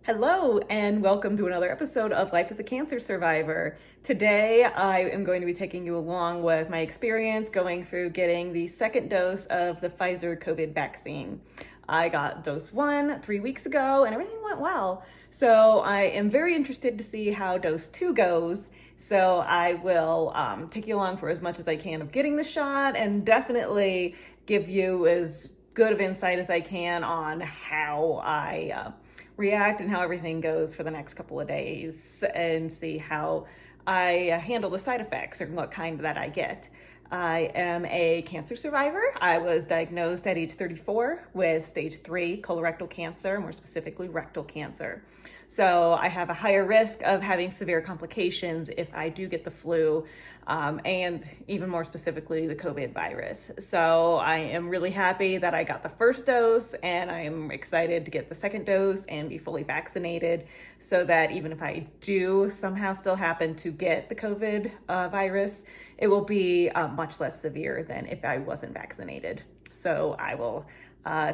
Hello, and welcome to another episode of Life as a Cancer Survivor. Today, I am going to be taking you along with my experience going through getting the second dose of the Pfizer COVID vaccine. I got dose 1 3 weeks ago, and everything went well. So I am very interested to see how dose 2 goes. So I will take you along for as much as I can of getting the shot, and definitely give you as good of insight as I can on how I react and how everything goes for the next couple of days, and see how I handle the side effects or what kind that I get. I am a cancer survivor. I was diagnosed at age 34 with stage 3 colorectal cancer, more specifically rectal cancer. So I have a higher risk of having severe complications if I do get the flu, and even more specifically the COVID virus. So I am really happy that I got the first dose, and I am excited to get the second dose and be fully vaccinated, so that even if I do somehow still happen to get the COVID virus, it will be much less severe than if I wasn't vaccinated. So I will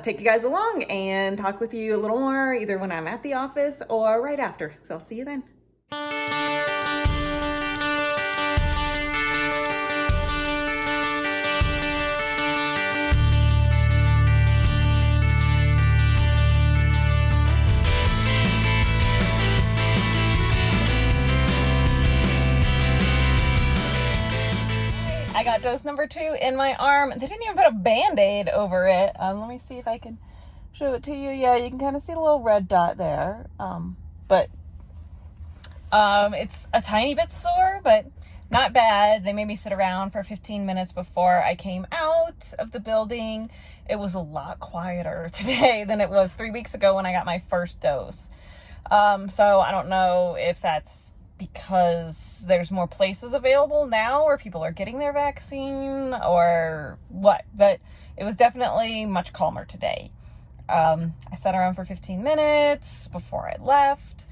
take you guys along and talk with you a little more either when I'm at the office or right after. So I'll see you then. I got dose number 2 in my arm. They didn't even put a Band-Aid over it. Let me see if I can show it to you. Yeah, you can kind of see the little red dot there. But it's a tiny bit sore, but not bad. They made me sit around for 15 minutes before I came out of the building. It was a lot quieter today than it was 3 weeks ago when I got my first dose. So I don't know if that's because there's more places available now where people are getting their vaccine or what, but it was definitely much calmer today. I sat around for 15 minutes before I left.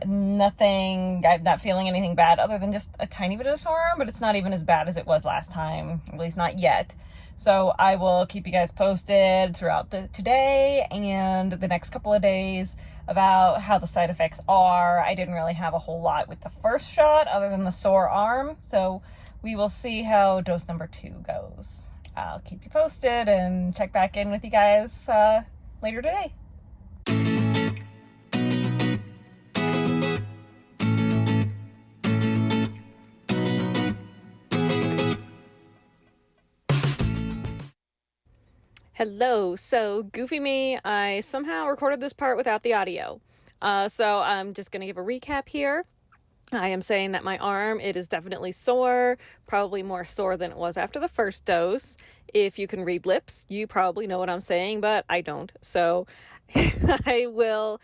I'm not feeling anything bad other than just a tiny bit of sore arm, but it's not even as bad as it was last time, at least not yet. So I will keep you guys posted throughout today and the next couple of days about how the side effects are. I didn't really have a whole lot with the first shot other than the sore arm. So we will see how dose number 2 goes. I'll keep you posted and check back in with you guys later today. Hello, so goofy me, I somehow recorded this part without the audio. So I'm just going to give a recap here. I am saying that my arm, it is definitely sore, probably more sore than it was after the first dose. If you can read lips, you probably know what I'm saying, but I don't. So I will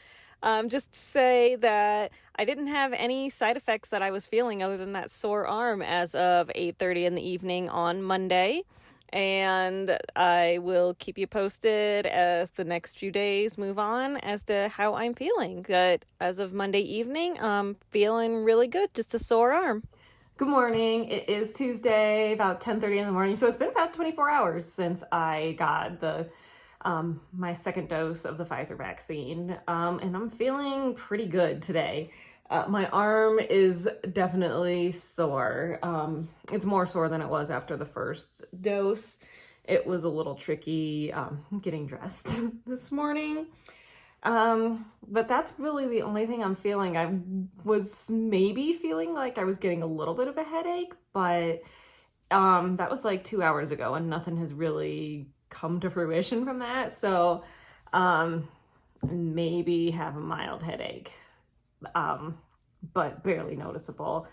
just say that I didn't have any side effects that I was feeling other than that sore arm as of 8:30 in the evening on Monday. And I will keep you posted as the next few days move on as to how I'm feeling. But as of Monday evening, I'm feeling really good, just a sore arm. Good morning. It is Tuesday, about 10:30 in the morning. So it's been about 24 hours since I got the my second dose of the Pfizer vaccine. And I'm feeling pretty good today. My arm is definitely sore. It's more sore than it was after the first dose. It was a little tricky getting dressed this morning. But that's really the only thing I'm feeling. I was maybe feeling like I was getting a little bit of a headache, but that was like 2 hours ago and nothing has really come to fruition from that. So maybe have a mild headache. But barely noticeable.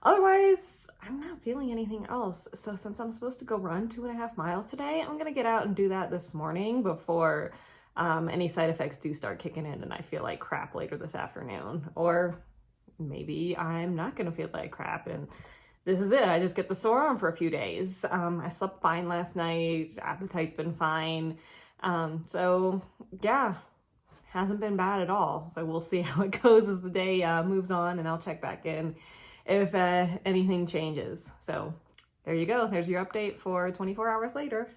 Otherwise, I'm not feeling anything else. So since I'm supposed to go run 2.5 miles today, I'm gonna get out and do that this morning before any side effects do start kicking in and I feel like crap later this afternoon. Or maybe I'm not gonna feel like crap and this is it. I just get the sore arm for a few days. I slept fine last night. Appetite's been fine. So yeah. Hasn't been bad at all. So we'll see how it goes as the day moves on, and I'll check back in if anything changes. So there you go. There's your update for 24 hours later.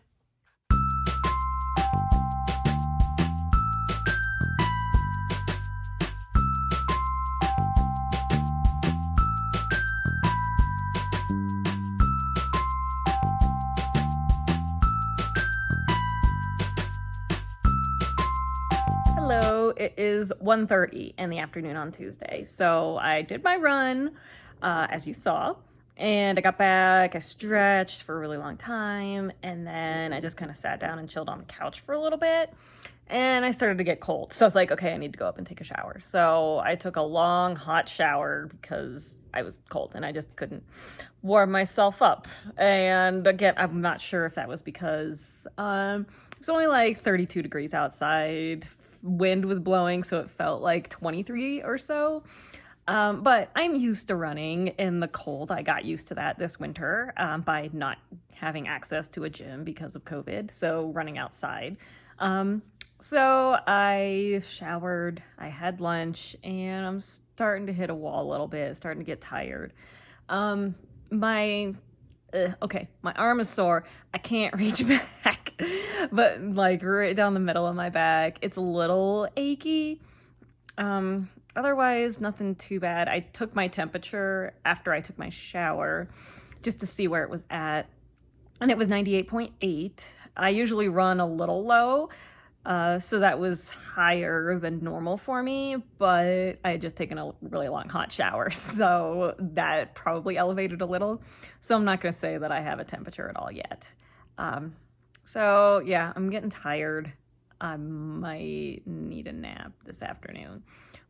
it is 1:30 in the afternoon on Tuesday. So I did my run, as you saw, and I got back, I stretched for a really long time, and then I just kind of sat down and chilled on the couch for a little bit, and I started to get cold. So I was like, okay, I need to go up and take a shower. So I took a long, hot shower because I was cold and I just couldn't warm myself up. And again, I'm not sure if that was because it was only like 32 degrees outside. Wind was blowing, so it felt like 23 or so. But I'm used to running in the cold. I got used to that this winter by not having access to a gym because of COVID. So running outside. So I showered, I had lunch, and I'm starting to hit a wall a little bit, starting to get tired. My arm is sore. I can't reach back, but like right down the middle of my back, it's a little achy. Otherwise, nothing too bad. I took my temperature after I took my shower just to see where it was at, and it was 98.8. I usually run a little low, so that was higher than normal for me, but I had just taken a really long hot shower, so that probably elevated a little. So I'm not going to say that I have a temperature at all yet. So yeah, I'm getting tired. I might need a nap this afternoon.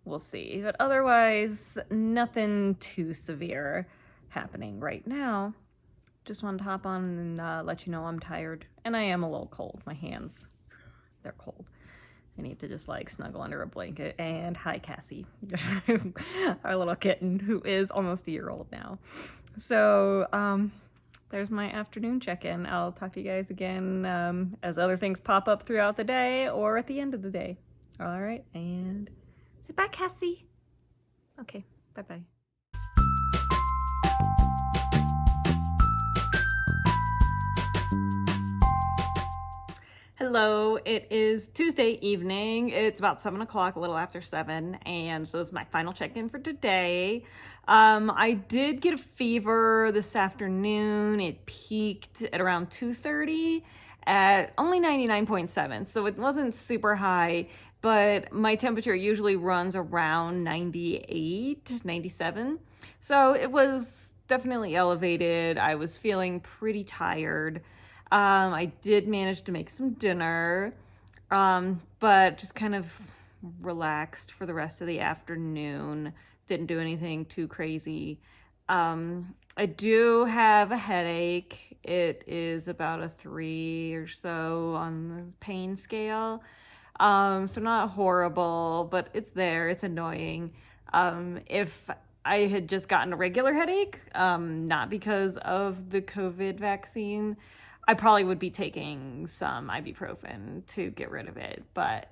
We'll see. But otherwise, nothing too severe happening right now. Just wanted to hop on and let you know I'm tired. And I am a little cold. My hands, they're cold. I need to just like snuggle under a blanket. And hi, Cassie, our little kitten who is almost a year old now. So there's my afternoon check-in. I'll talk to you guys again as other things pop up throughout the day or at the end of the day. All right, and say bye, Cassie. Okay, bye-bye. Hello, it is Tuesday evening. It's about 7 o'clock, a little after 7, and so this is my final check-in for today. I did get a fever this afternoon. It peaked at around 2:30 at only 99.7, so it wasn't super high, but my temperature usually runs around 98, 97, so it was definitely elevated. I was feeling pretty tired. I did manage to make some dinner, but just kind of relaxed for the rest of the afternoon. Didn't do anything too crazy. I do have a headache. It is about a 3 or so on the pain scale. So not horrible, but it's there. It's annoying. If I had just gotten a regular headache, not because of the COVID vaccine, I probably would be taking some ibuprofen to get rid of it, but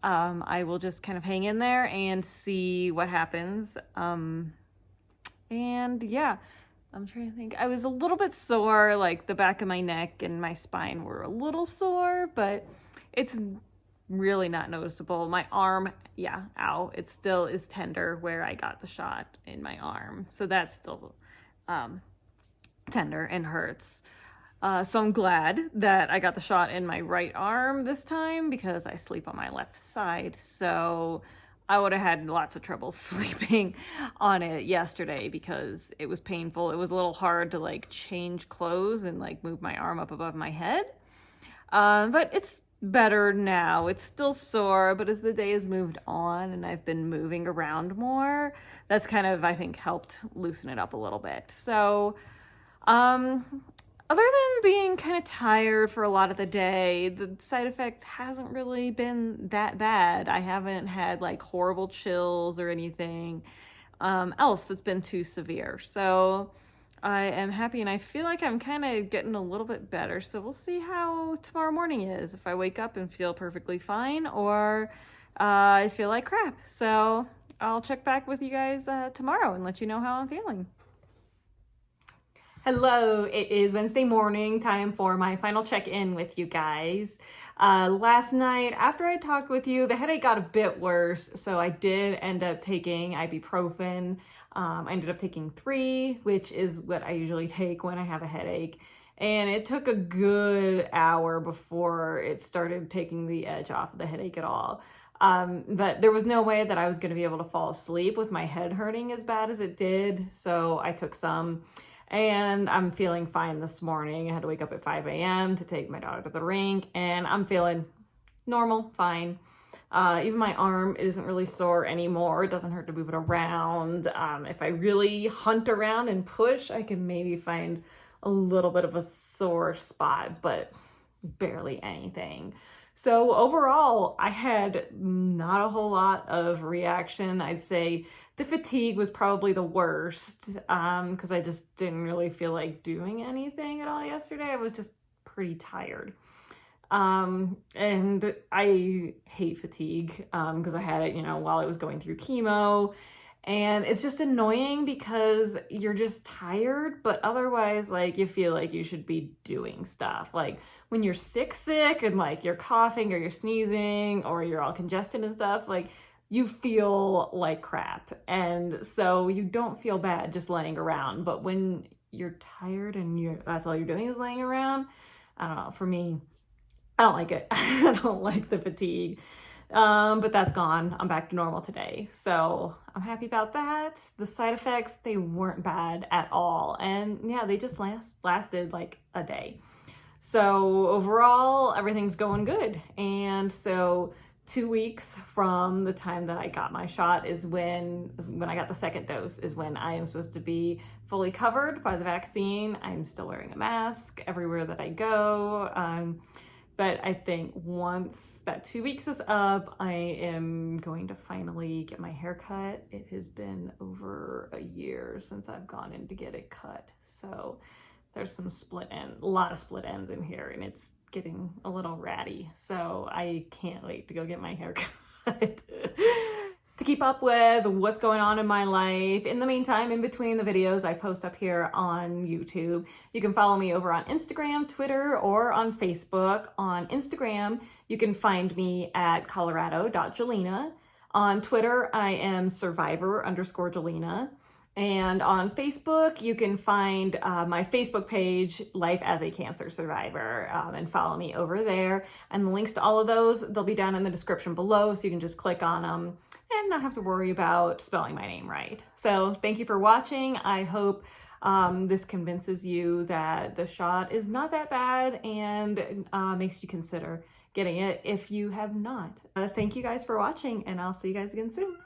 I will just kind of hang in there and see what happens. And yeah, I'm trying to think. I was a little bit sore, like the back of my neck and my spine were a little sore, but it's really not noticeable. My arm, yeah, ow, it still is tender where I got the shot in my arm. So that's still tender and hurts. So I'm glad that I got the shot in my right arm this time because I sleep on my left side. So I would have had lots of trouble sleeping on it yesterday because it was painful. It was a little hard to like change clothes and like move my arm up above my head. But it's better now. It's still sore, but as the day has moved on and I've been moving around more, that's kind of, I think, helped loosen it up a little bit. So, other than being kind of tired for a lot of the day, the side effect hasn't really been that bad. I haven't had like horrible chills or anything else that's been too severe. So I am happy and I feel like I'm kind of getting a little bit better. So we'll see how tomorrow morning is, if I wake up and feel perfectly fine or I feel like crap. So I'll check back with you guys tomorrow and let you know how I'm feeling. Hello, it is Wednesday morning, time for my final check-in with you guys. Last night, after I talked with you, the headache got a bit worse, so I did end up taking ibuprofen. I ended up taking 3, which is what I usually take when I have a headache. And it took a good hour before it started taking the edge off of the headache at all. But there was no way that I was going to be able to fall asleep with my head hurting as bad as it did. So I took some, and I'm feeling fine this morning. I had to wake up at 5 a.m. to take my daughter to the rink, and I'm feeling normal, fine. Even my arm isn't really sore anymore. It doesn't hurt to move it around. If I really hunt around and push, I can maybe find a little bit of a sore spot, but barely anything. So overall, I had not a whole lot of reaction. I'd say the fatigue was probably the worst, because I just didn't really feel like doing anything at all yesterday. I was just pretty tired. And I hate fatigue, because I had it, while I was going through chemo, and it's just annoying because you're just tired, but otherwise, like, you feel like you should be doing stuff. Like when you're sick, and like you're coughing or you're sneezing or you're all congested and stuff, like you feel like crap. And so you don't feel bad just laying around. But when you're tired and that's all you're doing is laying around, I don't know, for me, I don't like it. I don't like the fatigue. But that's gone. I'm back to normal today. So I'm happy about that. The side effects, they weren't bad at all. And yeah, they just lasted like a day. So overall, everything's going good. And so 2 weeks from the time that I got my shot is when I got the second dose, is when I am supposed to be fully covered by the vaccine. I'm still wearing a mask everywhere that I go. But I think once that 2 weeks is up, I am going to finally get my hair cut. It has been over a year since I've gone in to get it cut. So there's some a lot of split ends in here, and it's getting a little ratty. So I can't wait to go get my hair cut. To keep up with what's going on in my life. In the meantime, in between the videos I post up here on YouTube, you can follow me over on Instagram, Twitter, or on Facebook. On Instagram, you can find me at colorado.jelena. On Twitter, I am survivor_Jelena. And on Facebook, you can find my Facebook page, Life as a Cancer Survivor, and follow me over there. And the links to all of those, they'll be down in the description below, so you can just click on them and not have to worry about spelling my name right. So thank you for watching. I hope this convinces you that the shot is not that bad and makes you consider getting it if you have not. Thank you guys for watching, and I'll see you guys again soon.